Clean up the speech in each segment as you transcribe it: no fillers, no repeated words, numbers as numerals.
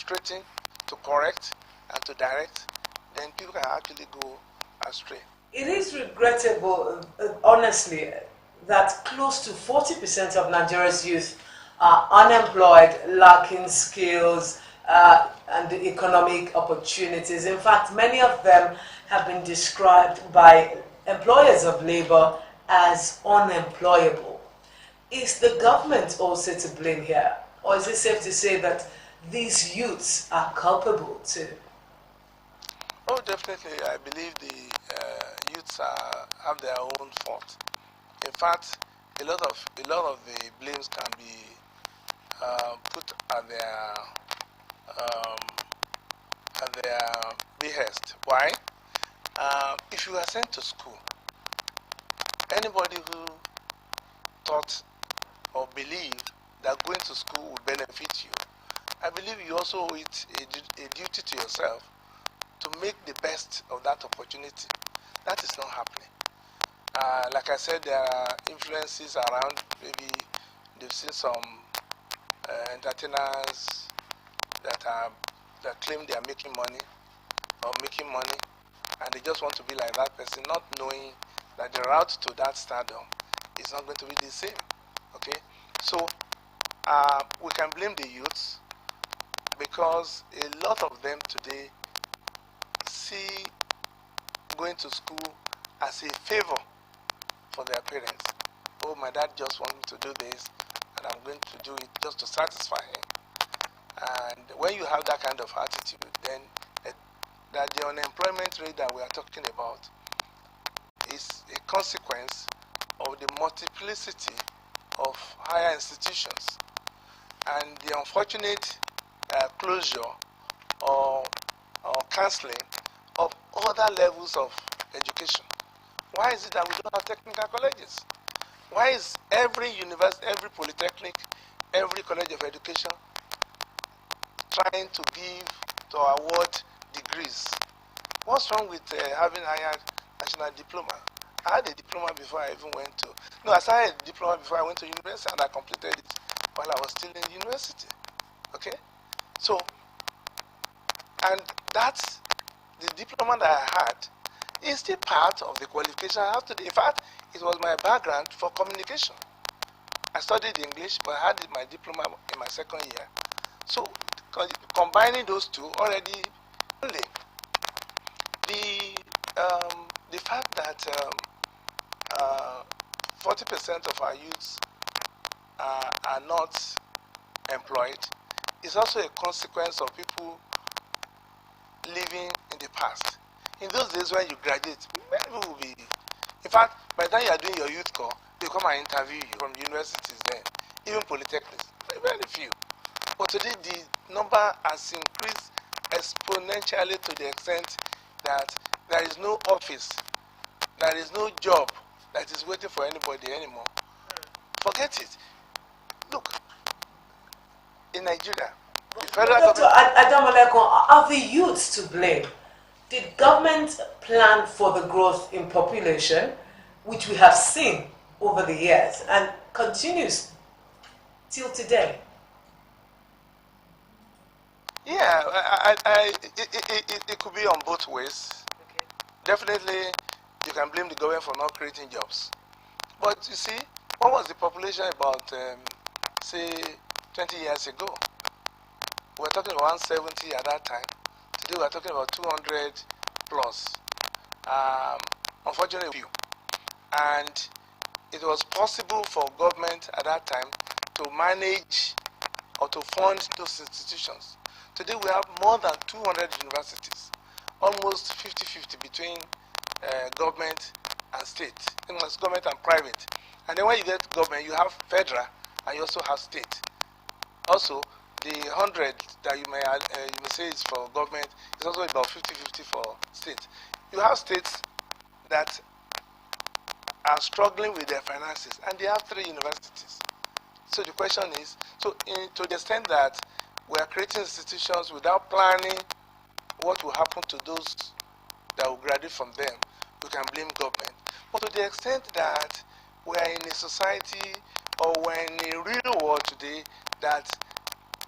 straighten, to correct, and to direct, then people can actually go astray. It is regrettable, honestly, that close to 40% of Nigeria's youth are unemployed, lacking skills and economic opportunities. In fact, many of them have been described by employers of labor as unemployable. Is the government also to blame here? Or is it safe to say that these youths are culpable too? Oh, definitely. I believe the youths have their own fault. In fact, a lot of the blames can be put um, at their behest. Why? If you are sent to school, anybody who thought or believed that going to school would benefit you, I believe you also owe it a duty to yourself to make the best of that opportunity. That is not happening. Like I said, there are influences around. Maybe they've seen some entertainers that claim they are making money or making money, and they just want to be like that person, not knowing that the route to that stardom is not going to be the same. Okay, so we can blame the youths because a lot of them today see going to school as a favor for their parents. Oh, my dad just wants me to do this, and I'm going to do it just to satisfy him. And when you have that kind of attitude, then that the unemployment rate that we are talking about is a consequence of the multiplicity of higher institutions and the unfortunate closure or cancelling of other levels of education. Why is it that we don't have technical colleges? Why is every university, every polytechnic, every college of education trying to award degrees? What's wrong with having higher national diploma? I had a diploma before I even went to, no, I started a diploma before I went to university, and I completed it while I was still in university. Okay? So, and that's the diploma that I had is still part of the qualification I have today. In fact, it was my background for communication. I studied English, but I had my diploma in my second year. So, combining those two already, only the fact that 40% of our youths are not employed is also a consequence of people living in the past. In those days when you graduate, many people will be, in fact, by the time you are doing your youth corps, they come and interview you from universities then, even polytechnics, very few. But today the number has increased exponentially to the extent that there is no office, there is no job that is waiting for anybody anymore. Forget it. Look, in Nigeria, the federal Dr. government... Adamalekon, are the youths to blame? Did government plan for the growth in population, which we have seen over the years and continues till today? Yeah, it could be on both ways. Okay. Definitely, you can blame the government for not creating jobs. But you see, what was the population about, say, 20 years ago? We were talking about 170 at that time. Today we are talking about 200 plus. Unfortunately, few. And it was possible for government at that time to manage or to fund those institutions. Today we have more than 200 universities, almost 50-50 between government and state, government and private. And then when you get government, you have federal and you also have state. Also, the 100 that you may say is for government is also about 50-50 for state. You have states that are struggling with their finances, and they have 3 universities. So the question is, to the extent that we are creating institutions without planning what will happen to those that will graduate from them, we can blame government. But to the extent that we are in a society or we're in a real world today that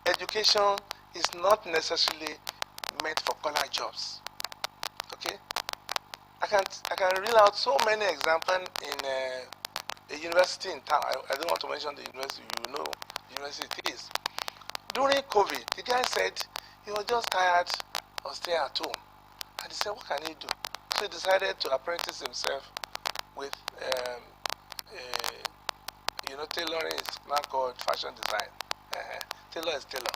education is not necessarily meant for collar jobs. Okay, I can reel out so many examples in a university in town. I don't want to mention the university. You know the university it is. During COVID, the guy said he was just tired of staying at home, and he said, "What can he do?" So he decided to apprentice himself with tailoring is now called fashion design. Tailor is tailor.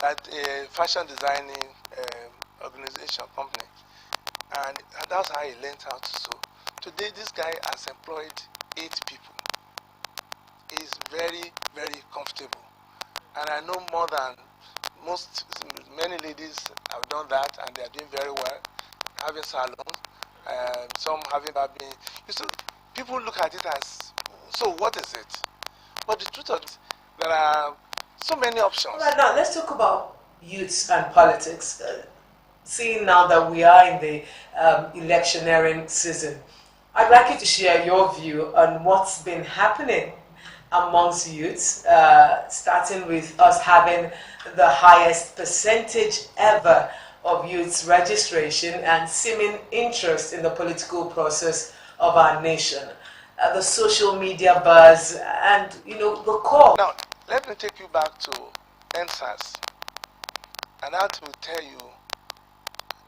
At a fashion designing organization company, and that's how he learned how to sew. Today, this guy has employed 8 people. He's very, very comfortable, and I know more than many ladies have done that, and they are doing very well, having salons, some having barbing. People look at it as, so what is it? But the truth of it, there are so many options. All right, now let's talk about youths and politics. Seeing now that we are in the electioneering season, I'd like you to share your view on what's been happening amongst youths, starting with us having the highest percentage ever of youths registration and seeming interest in the political process of our nation. The social media buzz and, the call. Now, let me take you back to NSAS, and I will tell you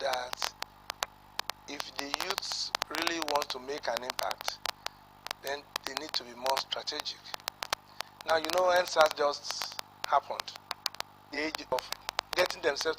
that if the youths really want to make an impact, then they need to be more strategic. Now, NSAS just happened. The age of getting themselves